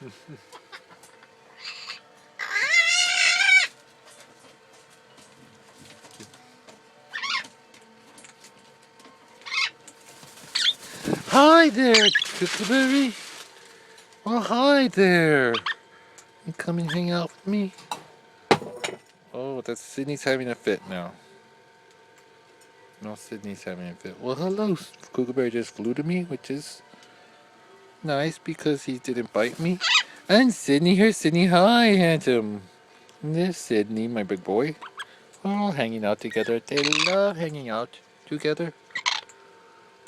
Hi there, Kookaberry. Oh, hi there. You come and hang out with me? Oh, that's Sydney's having a fit now. No, Sydney's having a fit. Well, hello. Kookaberry just flew to me, which is nice because he didn't bite me. And Sydney, here's Sydney. Hi, handsome. And there's Sydney, my big boy. We're all hanging out together. They love hanging out together.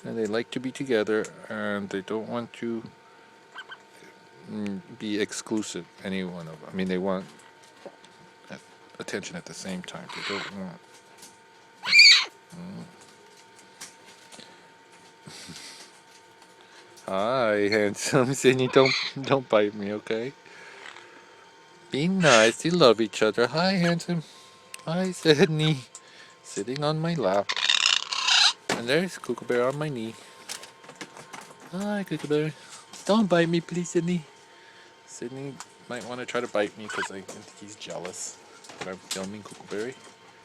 And they like to be together, and they don't want to be exclusive, any one of them. I mean, they want attention at the same time. They don't want... Hi, handsome. Sydney, don't bite me, okay? Be nice. You love each other. Hi, handsome. Hi, Sydney. Sitting on my lap. And there's Kookaberry on my knee. Hi, Kookaberry. Don't bite me, please, Sydney. Sydney might want to try to bite me because I think he's jealous that I'm filming Kookaberry.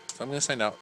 So I'm going to sign out.